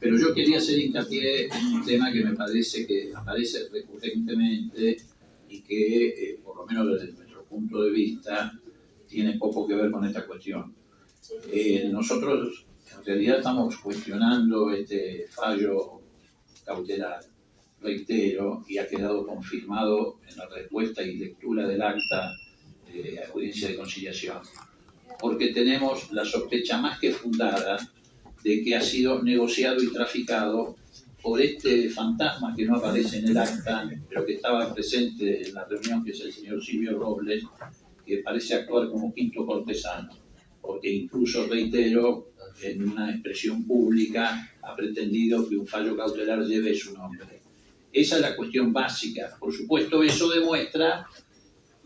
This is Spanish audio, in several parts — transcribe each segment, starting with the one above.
Pero yo quería hacer hincapié en un tema que me parece que aparece recurrentemente y que, por lo menos desde nuestro punto de vista, tiene poco que ver con esta cuestión. Nosotros, en realidad, estamos cuestionando este fallo cautelar, reitero, y ha quedado confirmado en la respuesta y lectura del acta de audiencia de conciliación, porque tenemos la sospecha más que fundada de que ha sido negociado y traficado por este fantasma que no aparece en el acta, pero que estaba presente en la reunión, que es el señor Silvio Robles, que parece actuar como quinto cortesano, porque incluso, reitero, en una expresión pública ha pretendido que un fallo cautelar lleve su nombre. Esa es la cuestión básica. Por supuesto, eso demuestra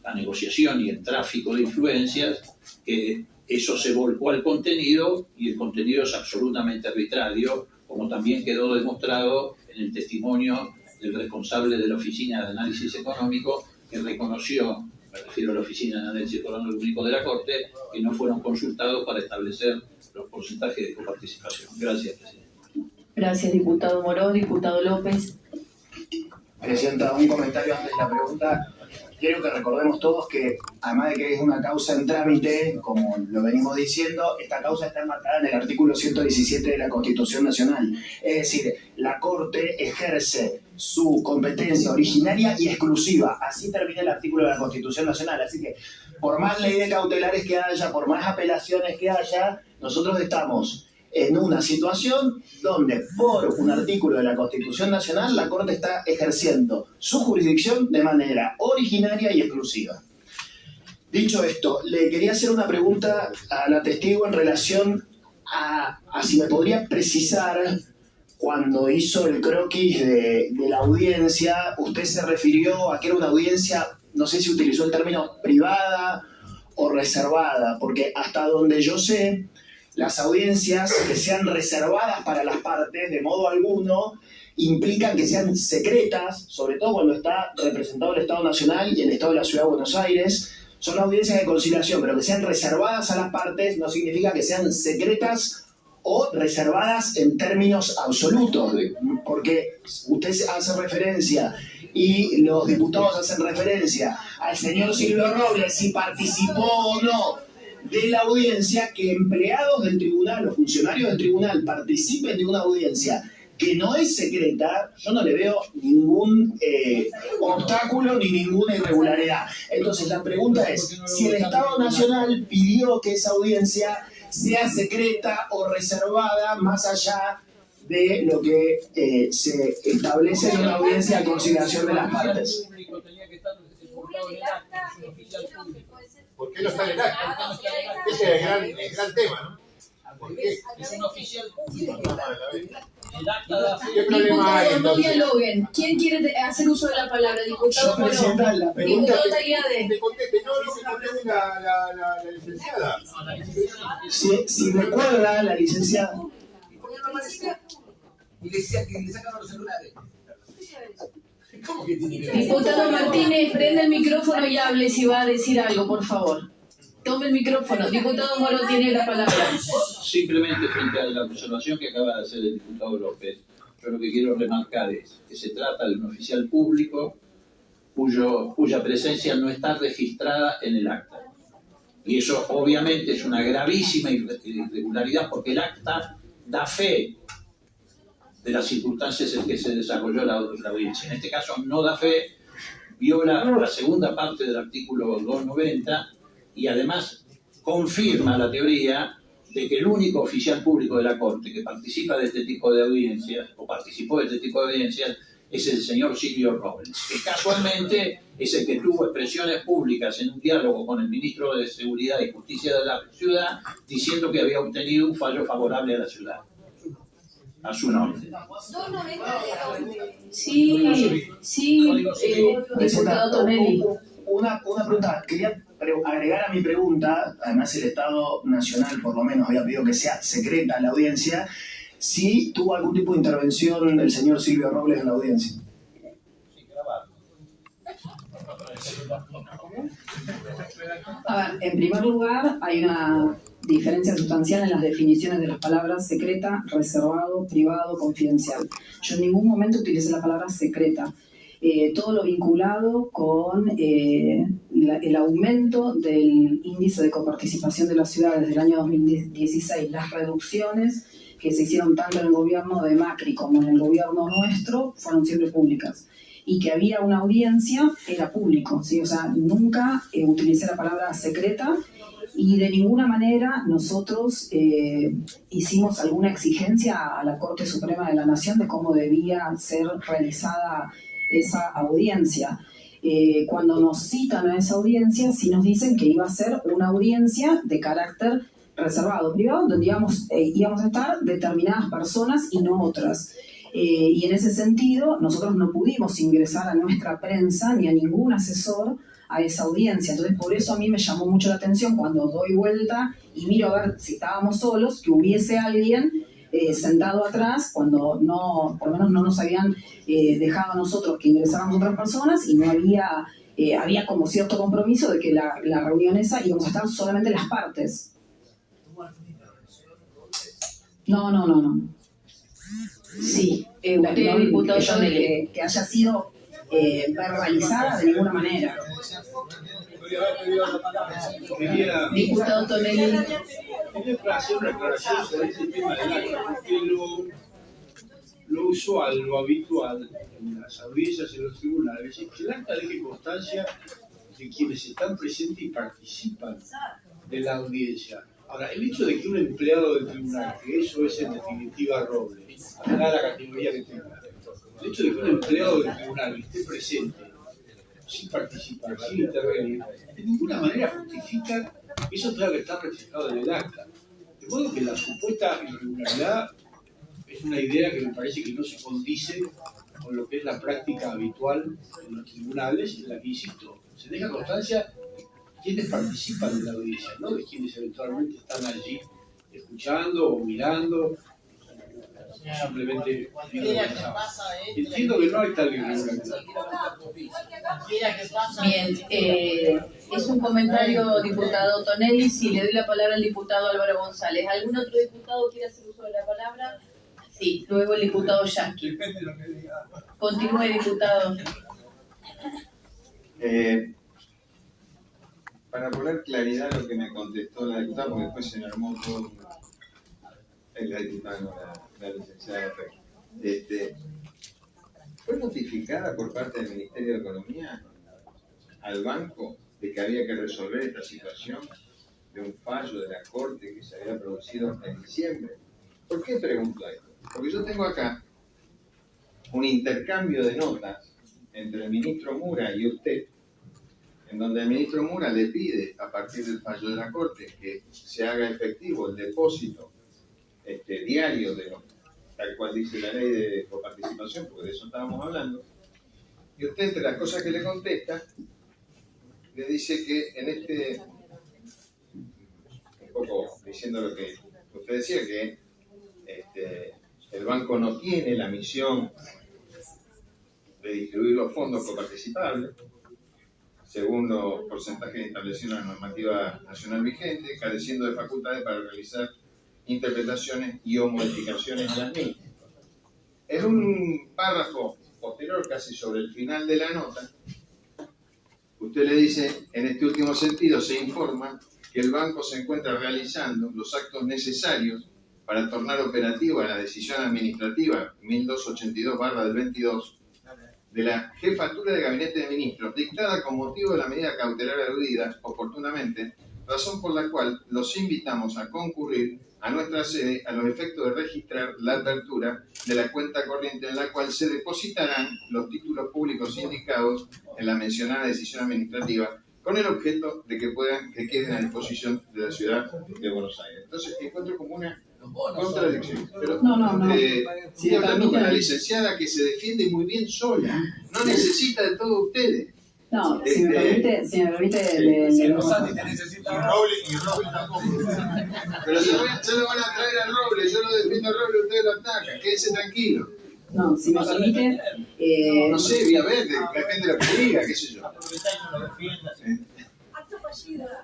la negociación y el tráfico de influencias, que eso se volcó al contenido y el contenido es absolutamente arbitrario, como también quedó demostrado en el testimonio del responsable de la Oficina de Análisis Económico, que reconoció, me refiero a la Oficina de Análisis Económico de la Corte, que no fueron consultados para establecer los porcentajes de coparticipación. Gracias, presidente. Gracias, diputado Moró. Diputado López. Presidenta, un comentario antes de la pregunta. Quiero que recordemos todos que, además de que es una causa en trámite, como lo venimos diciendo, esta causa está enmarcada en el artículo 117 de la Constitución Nacional. Es decir, la Corte ejerce su competencia originaria y exclusiva. Así termina el artículo de la Constitución Nacional. Así que, por más ley de cautelares que haya, por más apelaciones que haya, nosotros estamos en una situación donde, por un artículo de la Constitución Nacional, la Corte está ejerciendo su jurisdicción de manera originaria y exclusiva. Dicho esto, le quería hacer una pregunta a la testigo en relación a si me podría precisar, cuando hizo el croquis de la audiencia, usted se refirió a que era una audiencia, no sé si utilizó el término privada o reservada, porque hasta donde yo sé, las audiencias que sean reservadas para las partes, de modo alguno, implican que sean secretas, sobre todo cuando está representado el Estado Nacional y el Estado de la Ciudad de Buenos Aires. Son audiencias de conciliación, pero que sean reservadas a las partes no significa que sean secretas o reservadas en términos absolutos, porque usted hace referencia y los diputados hacen referencia al señor Silvio Robles, si participó o no de la audiencia, que empleados del tribunal o funcionarios del tribunal participen de una audiencia que no es secreta. Yo no le veo ningún obstáculo ni ninguna irregularidad. Entonces la pregunta es, si el Estado Nacional pidió que esa audiencia sea secreta o reservada, más allá de lo que se establece en una audiencia de conciliación de las partes. ¿Por qué no está en el acta? Ese es el gran tema, ¿no? ¿Por qué? Es un oficial público. ¿Qué problema hay? No dialoguen. ¿Quién quiere hacer uso de la palabra? Diputado Moró. La pregunta Diputado Tagliade. Te conteste, no, que conteste la licenciada. Si recuerda, la licenciada... Y le sacaron los celulares. ¿Cómo que tiene que ver? Diputado Martínez, prenda el micrófono y hable si va a decir algo, por favor. Tome el micrófono. Diputado Moró tiene la palabra. Simplemente, frente a la observación que acaba de hacer el diputado López, yo lo que quiero remarcar es que se trata de un oficial público cuya presencia no está registrada en el acta. Y eso obviamente es una gravísima irregularidad, porque el acta da fe de las circunstancias en que se desarrolló la audiencia. En este caso no da fe, viola la segunda parte del artículo 290 y además confirma la teoría de que el único oficial público de la Corte que participa de este tipo de audiencias, o participó de este tipo de audiencias, es el señor Silvio Robles, que casualmente es el que tuvo expresiones públicas en un diálogo con el ministro de Seguridad y Justicia de la ciudad, diciendo que había obtenido un fallo favorable a la ciudad, a su nombre. Sí, diputado Tonelli. Una pregunta, quería agregar a mi pregunta, además el Estado Nacional por lo menos había pedido que sea secreta la audiencia, si tuvo algún tipo de intervención el señor Silvio Robles en la audiencia. A ver, en primer lugar, hay una diferencia sustancial en las definiciones de las palabras secreta, reservado, privado, confidencial. Yo en ningún momento utilicé la palabra secreta. Todo lo vinculado con el aumento del índice de coparticipación de la ciudad desde el año 2016, las reducciones que se hicieron tanto en el gobierno de Macri como en el gobierno nuestro fueron siempre públicas. Y que había una audiencia era público, ¿sí? O sea, nunca utilicé la palabra secreta y de ninguna manera nosotros hicimos alguna exigencia a la Corte Suprema de la Nación de cómo debía ser realizada esa audiencia. Cuando nos citan a esa audiencia, sí nos dicen que iba a ser una audiencia de carácter reservado, privado, donde íbamos a estar determinadas personas y no otras. Y en ese sentido, nosotros no pudimos ingresar a nuestra prensa ni a ningún asesor a esa audiencia. Entonces, por eso a mí me llamó mucho la atención cuando doy vuelta y miro a ver si estábamos solos, que hubiese alguien sentado atrás, cuando no, por lo menos no nos habían dejado a nosotros que ingresáramos otras personas y no había como cierto compromiso de que la reunión esa íbamos a estar solamente las partes. No. Sí, Usted, diputado Tonelli. que haya sido verbalizada de ninguna manera. Diputado Tonelli. Quería hacer una aclaración sobre este tema del acta, porque lo usual, lo habitual en las audiencias en los tribunales es que el acta deje constancia de quienes están presentes y participan de la audiencia. Ahora, el hecho de que un empleado del tribunal, que eso es en definitiva roble, da la categoría que tenga, el hecho de que un empleado del tribunal esté presente, sin participar, sin intervenir, de ninguna manera justifica eso tenga que estar reflejado en el acta. De modo que la supuesta irregularidad es una idea que me parece que no se condice con lo que es la práctica habitual en los tribunales, en la que, insisto, se deja constancia de quienes participan de la audiencia, no de quienes eventualmente están allí escuchando o mirando, simplemente entiendo que no hay tal irregularidad. Bien, es un comentario, diputado Tonelli. Si le doy la palabra al diputado Álvaro González. ¿Algún otro diputado quiere hacer uso de la palabra? Sí, luego el diputado Yasky. Continúe, diputado. Para poner claridad a lo que me contestó la diputada, porque después se me armó todo. La diputada, la licenciada Rey. ¿Fue notificada por parte del Ministerio de Economía al banco de que había que resolver esta situación de un fallo de la Corte que se había producido en diciembre? ¿Por qué pregunto esto? Porque yo tengo acá un intercambio de notas entre el ministro Mura y usted, en donde el ministro Mura le pide, a partir del fallo de la Corte, que se haga efectivo el depósito diario de lo tal cual dice la ley de coparticipación, porque de eso estábamos hablando, y usted, entre las cosas que le contesta, le dice que un poco diciendo lo que usted decía, que el banco no tiene la misión de distribuir los fondos coparticipables, según los porcentajes establecidos en la normativa nacional vigente, careciendo de facultades para realizar interpretaciones y o modificaciones de las mismas. En un párrafo posterior, casi sobre el final de la nota, usted le dice, en este último sentido, se informa que el banco se encuentra realizando los actos necesarios para tornar operativa la decisión administrativa 1282/22 de la Jefatura de Gabinete de Ministros, dictada con motivo de la medida cautelar aludida oportunamente, razón por la cual los invitamos a concurrir a nuestra sede a los efectos de registrar la apertura de la cuenta corriente en la cual se depositarán los títulos públicos indicados en la mencionada decisión administrativa, con el objeto de que queden a disposición de la ciudad de Buenos Aires. Entonces, encuentro como una contradicción. Pero, No. Estoy hablando con la licenciada que se defiende muy bien sola, no necesita de todos ustedes. No, si me permite, Si Rosati te necesita. Y Roble tampoco. Pero se lo van a traer a Roble, yo lo defiendo a Roble, ustedes lo atacan, quédese tranquilo. No, si me permite... No sé, voy a ver, depende de lo que diga, qué sé yo.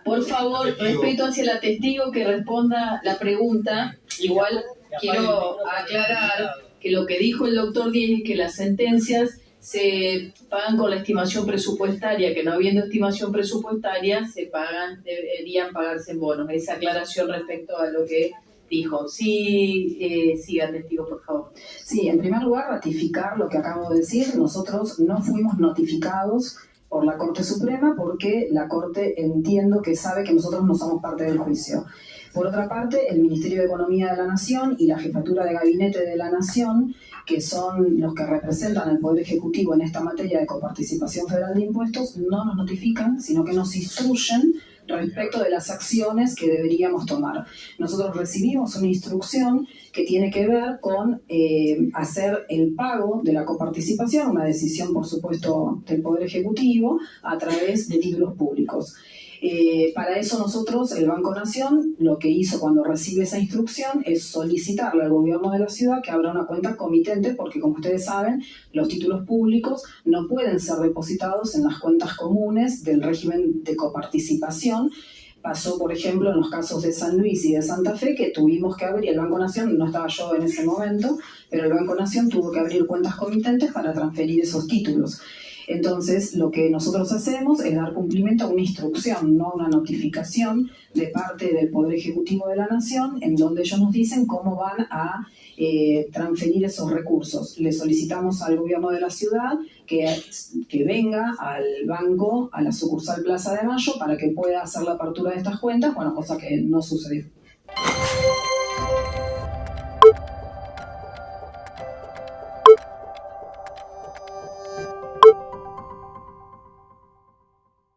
Por favor, respeto hacia la testigo que responda la pregunta. Igual quiero aclarar que lo que dijo el doctor Díez es que las sentencias se pagan con la estimación presupuestaria, que no habiendo estimación presupuestaria deberían pagarse en bonos. Esa aclaración respecto a lo que dijo. Sí, siga, testigo, por favor. Sí, en primer lugar, ratificar lo que acabo de decir. Nosotros no fuimos notificados por la Corte Suprema porque la Corte entiendo que sabe que nosotros no somos parte del juicio. Por otra parte, el Ministerio de Economía de la Nación y la Jefatura de Gabinete de la Nación, que son los que representan al Poder Ejecutivo en esta materia de coparticipación federal de impuestos, no nos notifican, sino que nos instruyen respecto de las acciones que deberíamos tomar. Nosotros recibimos una instrucción que tiene que ver con hacer el pago de la coparticipación, una decisión, por supuesto, del Poder Ejecutivo, a través de títulos públicos. Para eso nosotros, el Banco Nación, lo que hizo cuando recibe esa instrucción es solicitarle al gobierno de la ciudad que abra una cuenta comitente, porque como ustedes saben, los títulos públicos no pueden ser depositados en las cuentas comunes del régimen de coparticipación. Pasó, por ejemplo, en los casos de San Luis y de Santa Fe, que tuvimos que abrir, el Banco Nación, no estaba yo en ese momento, pero el Banco Nación tuvo que abrir cuentas comitentes para transferir esos títulos. Entonces, lo que nosotros hacemos es dar cumplimiento a una instrucción, no a una notificación de parte del Poder Ejecutivo de la Nación, en donde ellos nos dicen cómo van a transferir esos recursos. Le solicitamos al gobierno de la ciudad que venga al banco, a la sucursal Plaza de Mayo, para que pueda hacer la apertura de estas cuentas, bueno, cosa que no sucedió.